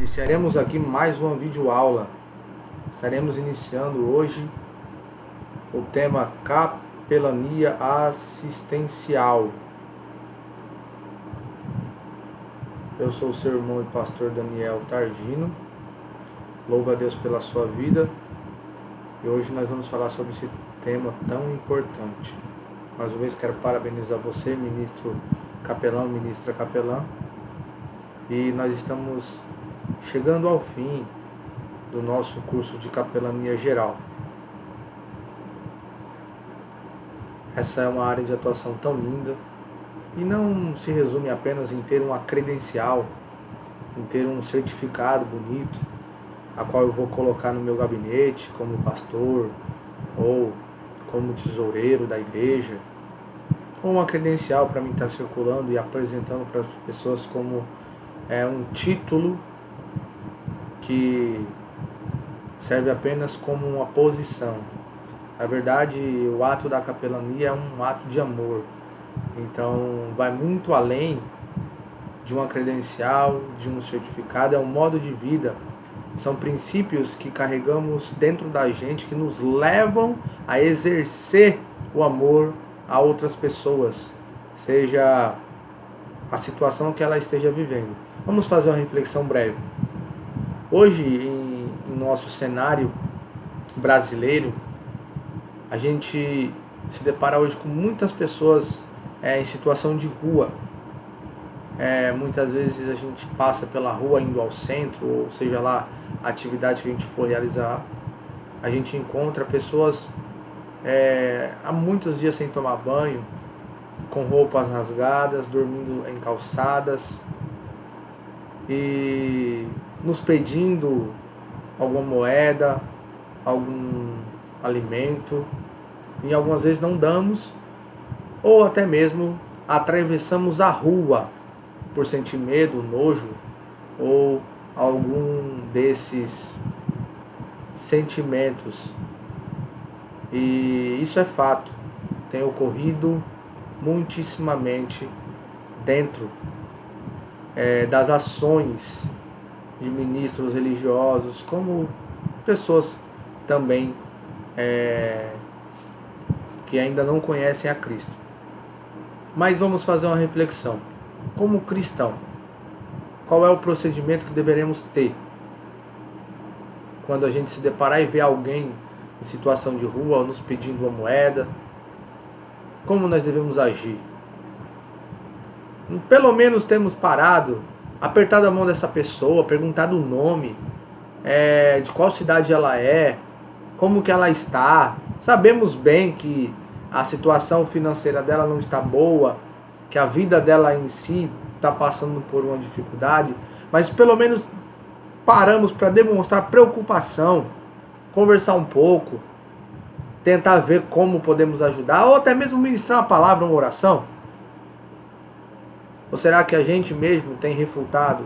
Iniciaremos aqui mais uma videoaula. Estaremos iniciando hoje o tema capelania assistencial. Eu sou o seu irmão e pastor Daniel Targino. Louvo a Deus pela sua vida. E hoje nós vamos falar sobre esse tema tão importante. Mais uma vez quero parabenizar você, ministro capelão, ministra capelã. E nós estamos chegando ao fim do nosso curso de capelania geral. Essa é uma área de atuação tão linda e não se resume apenas em ter uma credencial, em ter um certificado bonito, a qual eu vou colocar no meu gabinete como pastor ou como tesoureiro da igreja, ou uma credencial para mim estar circulando e apresentando para as pessoas como um título que serve apenas como uma posição. Na verdade, o ato da capelania é um ato de amor. Então, vai muito além de uma credencial, de um certificado, é um modo de vida. São princípios que carregamos dentro da gente, que nos levam a exercer o amor a outras pessoas, seja a situação que ela esteja vivendo. Vamos fazer uma reflexão breve. Hoje, em nosso cenário brasileiro, a gente se depara hoje com muitas pessoas em situação de rua. Muitas vezes a gente passa pela rua indo ao centro, ou seja lá a atividade que a gente for realizar, a gente encontra pessoas há muitos dias sem tomar banho, com roupas rasgadas, dormindo em calçadas e nos pedindo alguma moeda, algum alimento, e algumas vezes não damos, ou até mesmo atravessamos a rua por sentir medo, nojo ou algum desses sentimentos. E isso é fato, tem ocorrido muitíssimamente dentro das ações de ministros religiosos, como pessoas também que ainda não conhecem a Cristo. Mas vamos fazer uma reflexão. Como cristão, qual é o procedimento que deveremos ter quando a gente se deparar e ver alguém em situação de rua nos pedindo uma moeda? Como nós devemos agir? Pelo menos temos parado, apertado a mão dessa pessoa, perguntado o nome, de qual cidade ela é, como que ela está. Sabemos bem que a situação financeira dela não está boa, que a vida dela em si está passando por uma dificuldade, mas pelo menos paramos para demonstrar preocupação, conversar um pouco, tentar ver como podemos ajudar, ou até mesmo ministrar uma palavra, uma oração. Ou será que a gente mesmo tem refutado,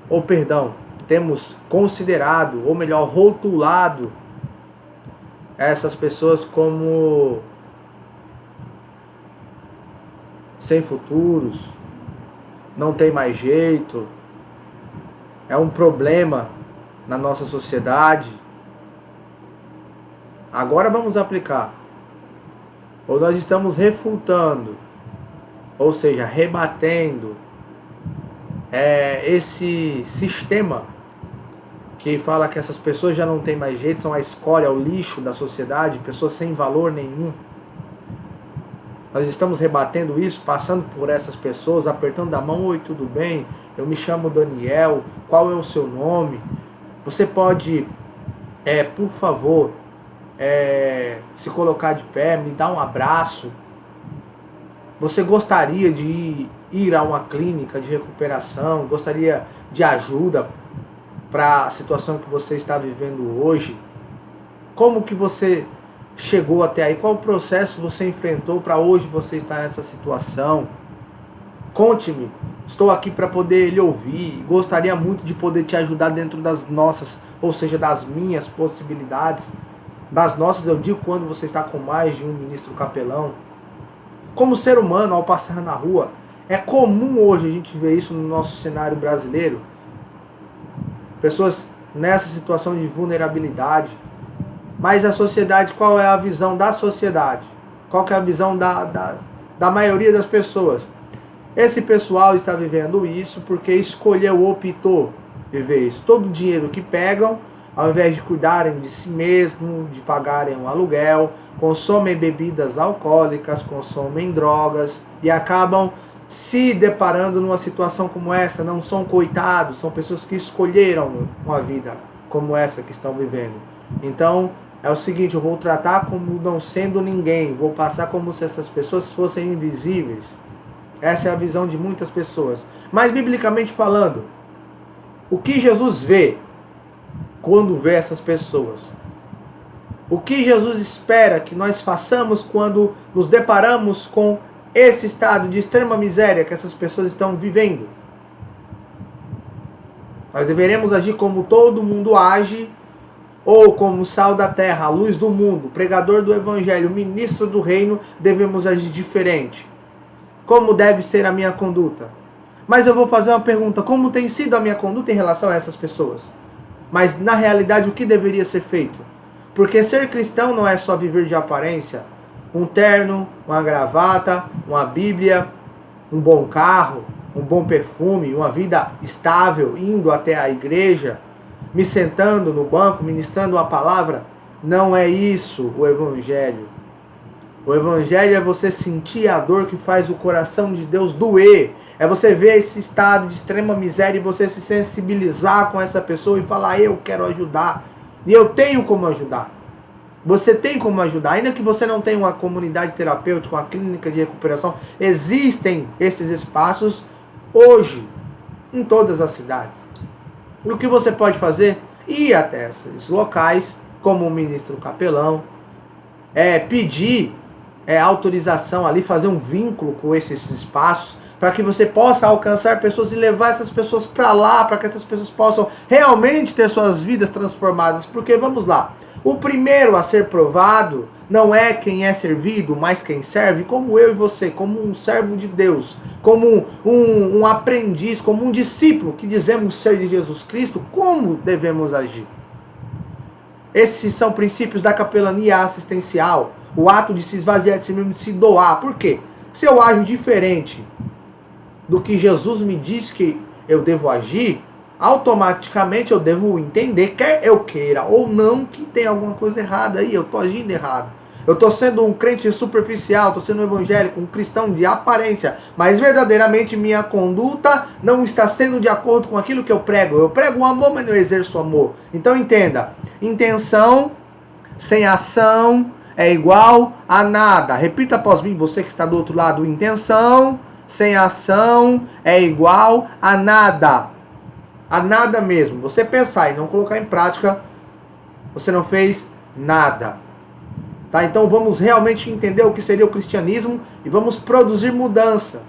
ou perdão, temos considerado, ou melhor, rotulado essas pessoas como sem futuros, não tem mais jeito, é um problema na nossa sociedade? Agora vamos aplicar. Ou nós estamos refutando, ou seja, rebatendo esse sistema que fala que essas pessoas já não têm mais jeito, são a escória, o lixo da sociedade, pessoas sem valor nenhum. Nós estamos rebatendo isso, passando por essas pessoas, apertando a mão: oi, tudo bem? Eu me chamo Daniel, qual é o seu nome? Você pode, por favor, se colocar de pé, me dar um abraço? Você gostaria de ir a uma clínica de recuperação? Gostaria de ajuda para a situação que você está vivendo hoje? Como que você chegou até aí? Qual processo você enfrentou para hoje você estar nessa situação? Conte-me, estou aqui para poder lhe ouvir. Gostaria muito de poder te ajudar dentro das nossas, ou seja, das minhas possibilidades. Das nossas, eu digo, quando você está com mais de um ministro capelão. Como ser humano, ao passar na rua, é comum hoje a gente ver isso no nosso cenário brasileiro. pessoas nessa situação de vulnerabilidade. Mas a sociedade, qual é a visão da sociedade? Qual que é a visão da maioria das pessoas? Esse pessoal está vivendo isso porque escolheu, optou viver isso. Todo o dinheiro que pegam, ao invés de cuidarem de si mesmo, de pagarem um aluguel, consomem bebidas alcoólicas, consomem drogas e acabam se deparando numa situação como essa. Não são coitados, são pessoas que escolheram uma vida como essa que estão vivendo. Então, é o seguinte, eu vou tratar como não sendo ninguém, vou passar como se essas pessoas fossem invisíveis. Essa é a visão de muitas pessoas. Mas, biblicamente falando, o que Jesus vê quando vê essas pessoas? O que Jesus espera que nós façamos quando nos deparamos com esse estado de extrema miséria que essas pessoas estão vivendo? Nós deveremos agir como todo mundo age, ou como sal da terra, a luz do mundo, pregador do evangelho, ministro do reino, devemos agir diferente. Como deve ser a minha conduta? Mas eu vou fazer uma pergunta, como tem sido a minha conduta em relação a essas pessoas? Mas na realidade o que deveria ser feito? Porque ser cristão não é só viver de aparência. Um terno, uma gravata, uma bíblia, um bom carro, um bom perfume, uma vida estável, indo até a igreja, me sentando no banco, ministrando uma palavra. Não é isso o evangelho. O evangelho é você sentir a dor que faz o coração de Deus doer. É você ver esse estado de extrema miséria e você se sensibilizar com essa pessoa e falar, eu quero ajudar. E eu tenho como ajudar. Você tem como ajudar. Ainda que você não tenha uma comunidade terapêutica, uma clínica de recuperação, existem esses espaços hoje em todas as cidades. E o que você pode fazer? Ir até esses locais, como o ministro capelão, pedir autorização ali, fazer um vínculo com esses espaços, para que você possa alcançar pessoas e levar essas pessoas para lá, para que essas pessoas possam realmente ter suas vidas transformadas. Porque, vamos lá, o primeiro a ser provado não é quem é servido, mas quem serve, como eu e você, como um servo de Deus, como um aprendiz, como um discípulo que dizemos ser de Jesus Cristo, como devemos agir. Esses são princípios da capelania assistencial, o ato de se esvaziar de si mesmo, de se doar. Por quê? Se eu ajo diferente do que Jesus me diz que eu devo agir, automaticamente eu devo entender, quer eu queira ou não, que tem alguma coisa errada aí, eu estou agindo errado. Eu estou sendo um crente superficial, estou sendo um evangélico, um cristão de aparência, mas verdadeiramente minha conduta não está sendo de acordo com aquilo que eu prego. Eu prego o amor, mas não exerço o amor. Então entenda, intenção sem ação é igual a nada. Repita após mim, você que está do outro lado, intenção sem ação é igual a nada. A nada mesmo. Você pensar e não colocar em prática, você não fez nada. Tá? Então vamos realmente entender o que seria o cristianismo e vamos produzir mudança.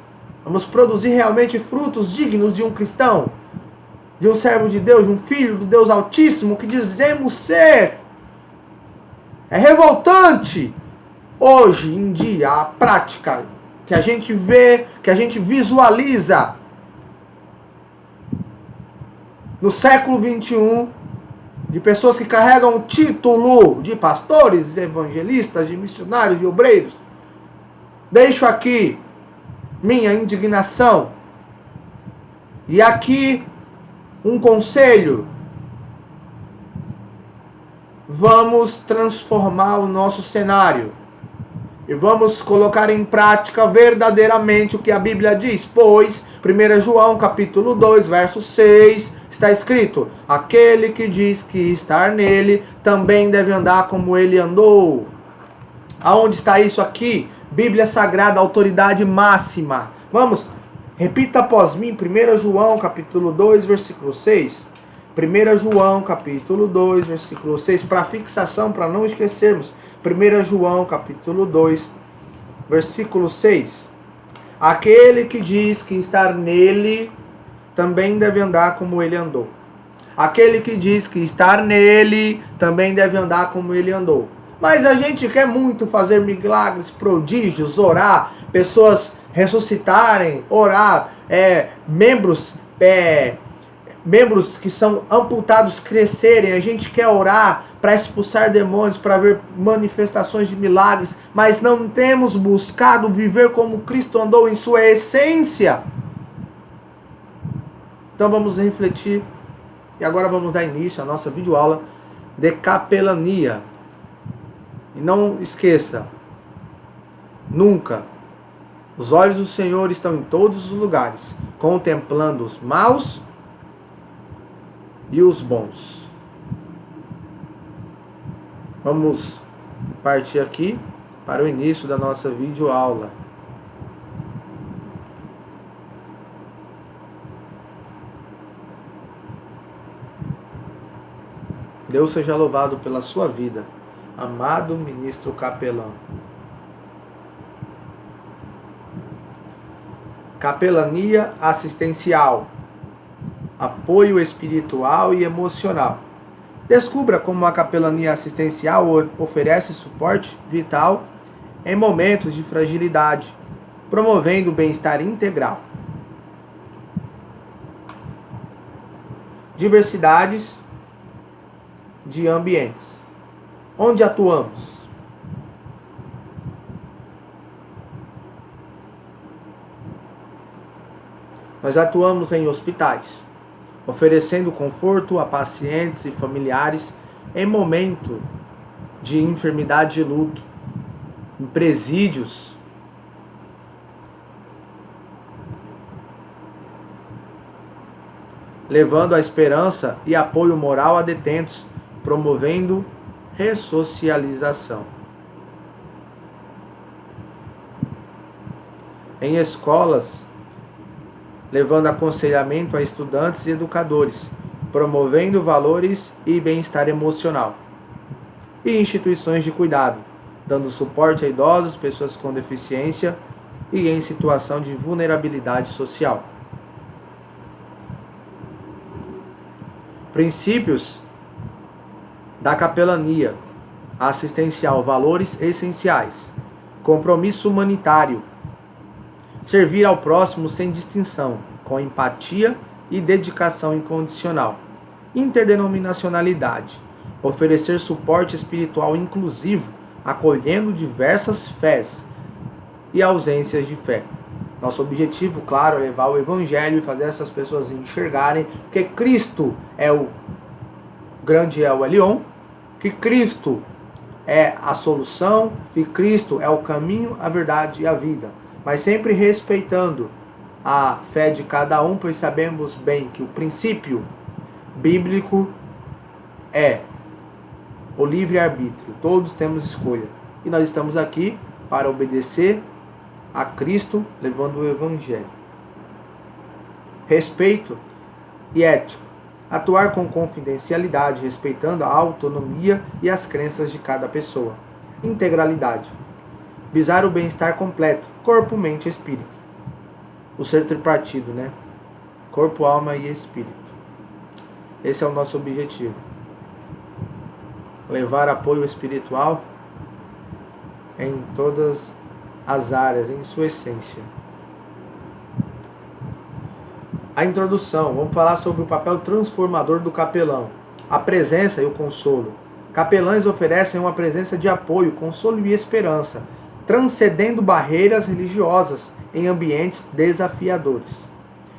Vamos produzir realmente frutos dignos de um cristão, de um servo de Deus, de um filho do Deus Altíssimo que dizemos ser. É revoltante hoje em dia a prática que a gente vê, que a gente visualiza no século XXI, de pessoas que carregam o título de pastores, evangelistas, de missionários, de obreiros. Deixo aqui minha indignação. E aqui um conselho. Vamos transformar o nosso cenário. E vamos colocar em prática verdadeiramente o que a Bíblia diz. Pois, 1 João capítulo 2, verso 6, está escrito: aquele que diz que estar nele, também deve andar como ele andou. Aonde está isso aqui? Bíblia Sagrada, autoridade máxima. Vamos, repita após mim, 1 João capítulo 2, versículo 6. 1 João capítulo 2, versículo 6, para fixação, para não esquecermos. 1 João capítulo 2, versículo 6. Aquele que diz que estar nele, também deve andar como ele andou. Aquele que diz que estar nele, também deve andar como ele andou. Mas a gente quer muito fazer milagres, prodígios, orar, pessoas ressuscitarem, orar, membros membros que são amputados crescerem, a gente quer orar para expulsar demônios, para ver manifestações de milagres, mas não temos buscado viver como Cristo andou em sua essência. Então vamos refletir e agora vamos dar início à nossa videoaula de capelania. E não esqueça, nunca, os olhos do Senhor estão em todos os lugares, contemplando os maus e os bons. Vamos partir aqui para o início da nossa videoaula. Deus seja louvado pela sua vida, amado ministro capelão. Capelania assistencial, apoio espiritual e emocional. Descubra como a capelania assistencial oferece suporte vital em momentos de fragilidade, promovendo o bem-estar integral. Diversidades de ambientes. Onde atuamos? Nós atuamos em hospitais, oferecendo conforto a pacientes e familiares em momento de enfermidade e luto, em presídios, levando a esperança e apoio moral a detentos, promovendo ressocialização. Em escolas, levando aconselhamento a estudantes e educadores, promovendo valores e bem-estar emocional. E instituições de cuidado, dando suporte a idosos, pessoas com deficiência e em situação de vulnerabilidade social. Princípios da capelania assistencial, valores essenciais: compromisso humanitário, servir ao próximo sem distinção, com empatia e dedicação incondicional. Interdenominacionalidade, oferecer suporte espiritual inclusivo, acolhendo diversas fés e ausências de fé. Nosso objetivo, claro, é levar o Evangelho e fazer essas pessoas enxergarem que Cristo é o grande El Elyon, que Cristo é a solução, que Cristo é o caminho, a verdade e a vida. Mas sempre respeitando a fé de cada um, pois sabemos bem que o princípio bíblico é o livre-arbítrio. Todos temos escolha. E nós estamos aqui para obedecer a Cristo, levando o Evangelho. Respeito e ética. Atuar com confidencialidade, respeitando a autonomia e as crenças de cada pessoa. Integralidade. Visar o bem-estar completo, corpo, mente e espírito. O ser tripartido, né? Corpo, alma e espírito. Esse é o nosso objetivo. Levar apoio espiritual em todas as áreas, em sua essência. A introdução, vamos falar sobre o papel transformador do capelão, a presença e o consolo. Capelães oferecem uma presença de apoio, consolo e esperança, transcendendo barreiras religiosas em ambientes desafiadores.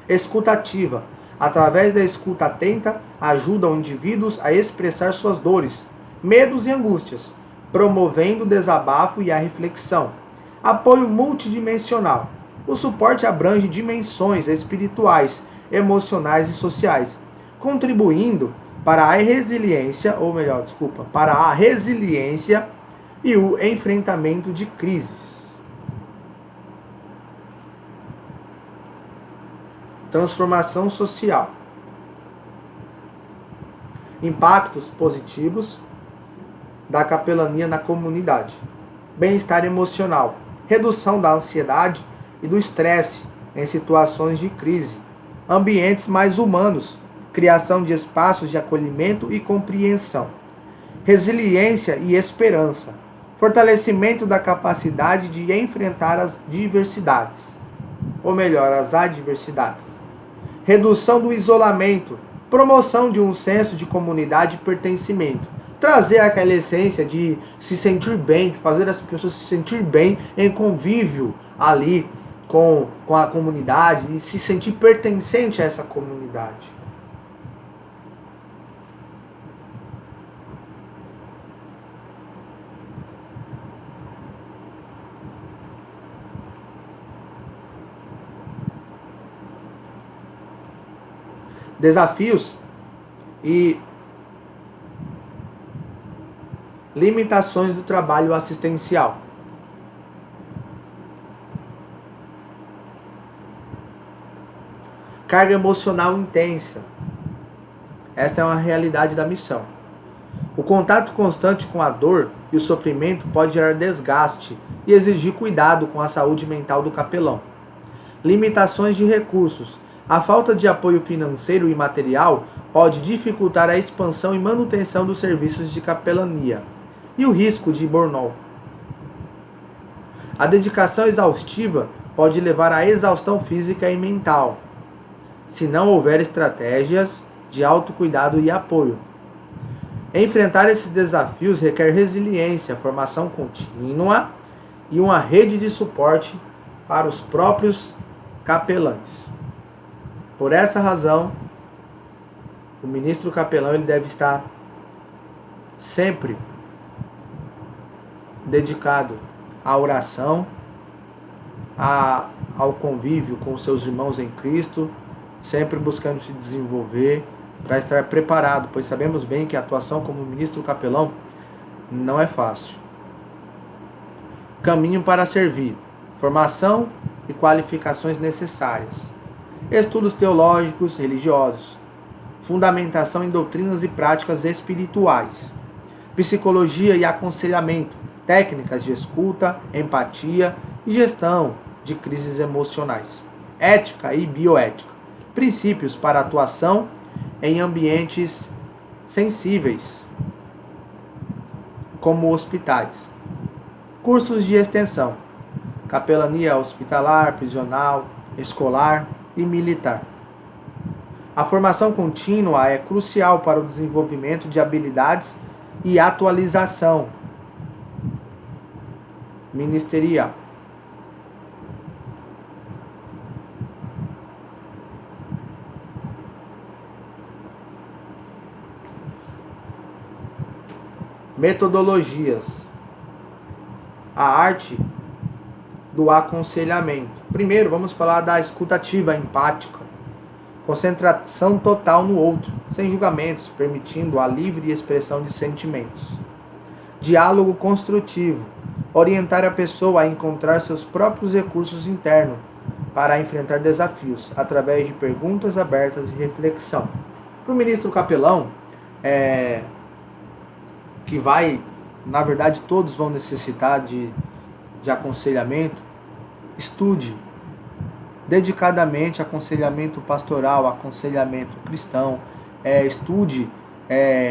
Escuta ativa, através da escuta atenta, ajudam indivíduos a expressar suas dores, medos e angústias, promovendo o desabafo e a reflexão. Apoio multidimensional. O suporte abrange dimensões espirituais, emocionais e sociais, contribuindo para a resiliência, para a resiliência e o enfrentamento de crises. Transformação social. Impactos positivos da capelania na comunidade. Bem-estar emocional. Redução da ansiedade e do estresse em situações de crise. Ambientes mais humanos. Criação de espaços de acolhimento e compreensão. Resiliência e esperança. Fortalecimento da capacidade de enfrentar as diversidades. Ou melhor, as adversidades. Redução do isolamento, Promoção de um senso de comunidade e pertencimento. Trazer aquela essência de se sentir bem, fazer as pessoas se sentir bem em convívio ali com a comunidade e se sentir pertencente a essa comunidade. Desafios e limitações do trabalho assistencial. Carga emocional intensa. Esta é uma realidade da missão. O contato constante com a dor e o sofrimento pode gerar desgaste e exigir cuidado com a saúde mental do capelão. Limitações de recursos. A falta de apoio financeiro e material pode dificultar a expansão e manutenção dos serviços de capelania. E o risco de burnout. A dedicação exaustiva pode levar à exaustão física e mental, se não houver estratégias de autocuidado e apoio. Enfrentar esses desafios requer resiliência, formação contínua e uma rede de suporte para os próprios capelães. Por essa razão, o ministro capelão ele deve estar sempre dedicado à oração, ao convívio com seus irmãos em Cristo, sempre buscando se desenvolver para estar preparado, pois sabemos bem que a atuação como ministro capelão não é fácil. Caminho para servir. Formação e qualificações necessárias. Estudos teológicos, religiosos. Fundamentação em doutrinas e práticas espirituais. Psicologia e aconselhamento. Técnicas de escuta, empatia e gestão de crises emocionais. Ética e bioética. Princípios para atuação em ambientes sensíveis, como hospitais. Cursos de extensão. Capelania hospitalar, prisional, escolar e militar. A formação contínua é crucial para o desenvolvimento de habilidades e atualização ministerial. Metodologias. A arte do aconselhamento. Primeiro, vamos falar da escutativa empática. Concentração total no outro, sem julgamentos, permitindo a livre expressão de sentimentos. Diálogo construtivo. Orientar a pessoa a encontrar seus próprios recursos internos para enfrentar desafios, através de perguntas abertas e reflexão. Para o ministro capelão, que na verdade todos vão necessitar de aconselhamento, estude dedicadamente aconselhamento pastoral, aconselhamento cristão, estude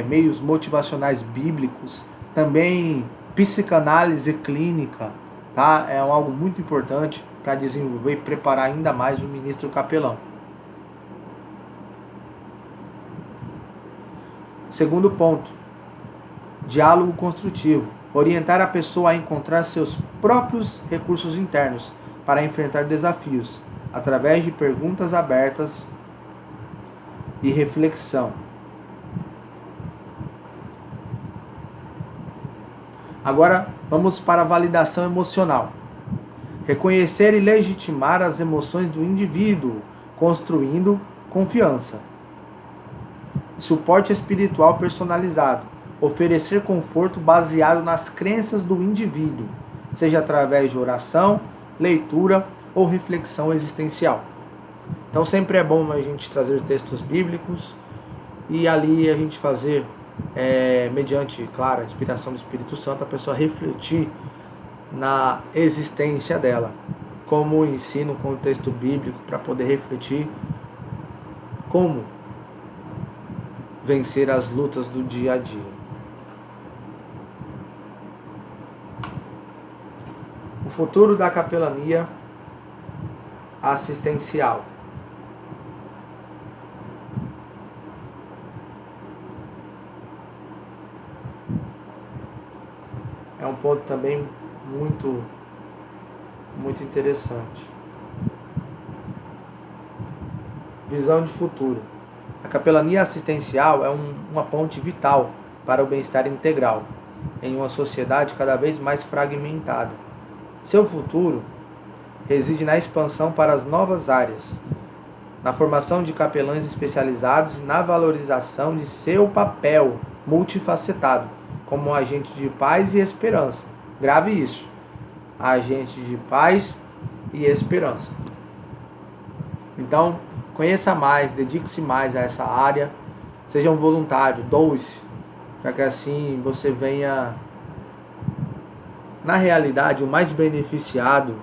meios motivacionais bíblicos, também psicanálise clínica, tá? É algo muito importante para desenvolver e preparar ainda mais o ministro capelão. Segundo ponto, diálogo construtivo. Orientar a pessoa a encontrar seus próprios recursos internos para enfrentar desafios, através de perguntas abertas e reflexão. Agora, vamos para a validação emocional. Reconhecer e legitimar as emoções do indivíduo, construindo confiança. Suporte espiritual personalizado. Oferecer conforto baseado nas crenças do indivíduo, seja através de oração, leitura ou reflexão existencial. Então sempre é bom a gente trazer textos bíblicos e ali a gente fazer, mediante, claro, a inspiração do Espírito Santo, a pessoa refletir na existência dela, como ensina o contexto bíblico para poder refletir como vencer as lutas do dia a dia. O futuro da capelania assistencial. é um ponto também muito, muito interessante. Visão de futuro. A capelania assistencial é uma ponte vital para o bem-estar integral em uma sociedade cada vez mais fragmentada. Seu futuro reside na expansão para as novas áreas, na formação de capelães especializados e na valorização de seu papel multifacetado como um agente de paz e esperança. Grave isso: agente de paz e esperança. Então, conheça mais, dedique-se mais a essa área, seja um voluntário, doe-se, para que assim você venha. Na realidade, o mais beneficiado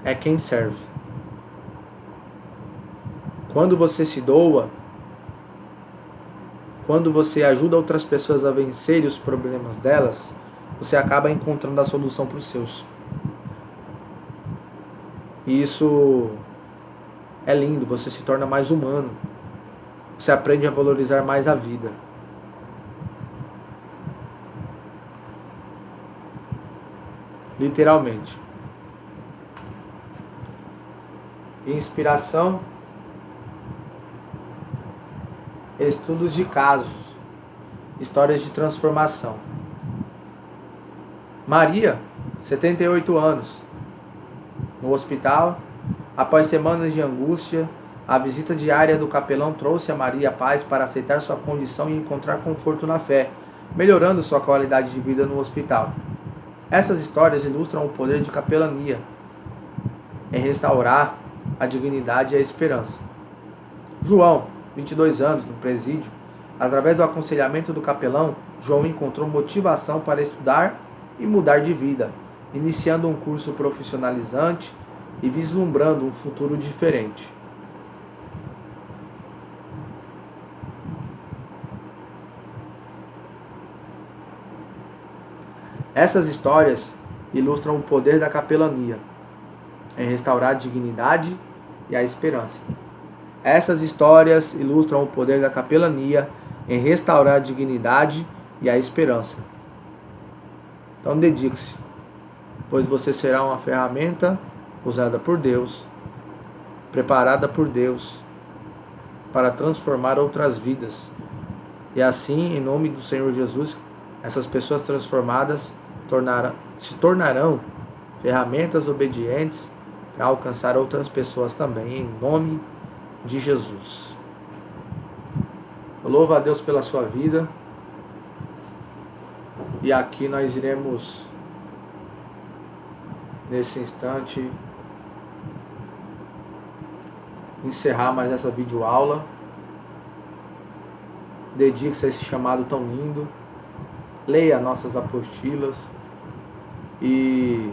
é quem serve. Quando você se doa, quando você ajuda outras pessoas a vencerem os problemas delas, você acaba encontrando a solução para os seus. E isso é lindo, você se torna mais humano. Você aprende a valorizar mais a vida. Literalmente. Inspiração. Estudos de casos. Histórias de transformação. Maria, 78 anos. No hospital, após semanas de angústia, a visita diária do capelão trouxe a Maria a paz para aceitar sua condição e encontrar conforto na fé, melhorando sua qualidade de vida no hospital. Essas histórias ilustram o poder de capelania em restaurar a dignidade e a esperança. João, 22 anos, no presídio, através do aconselhamento do capelão, João encontrou motivação para estudar e mudar de vida, iniciando um curso profissionalizante e vislumbrando um futuro diferente. Essas histórias ilustram o poder da capelania em restaurar a dignidade e a esperança. Essas histórias ilustram o poder da capelania em restaurar a dignidade e a esperança. Então dedique-se, pois você será uma ferramenta usada por Deus, preparada por Deus, para transformar outras vidas. E assim, em nome do Senhor Jesus, essas pessoas transformadas se tornarão ferramentas obedientes para alcançar outras pessoas também, em nome de Jesus. Eu louvo a Deus pela sua vida. E aqui nós iremos, nesse instante, encerrar mais essa videoaula. Dedique-se a esse chamado tão lindo. Leia nossas apostilas. E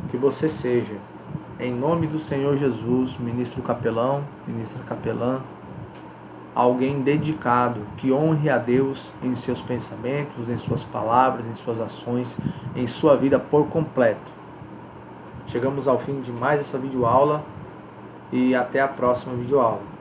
que você seja, em nome do Senhor Jesus, ministro capelão, ministra capelã, alguém dedicado, que honre a Deus em seus pensamentos, em suas palavras, em suas ações, em sua vida por completo. Chegamos ao fim de mais essa videoaula e até a próxima videoaula.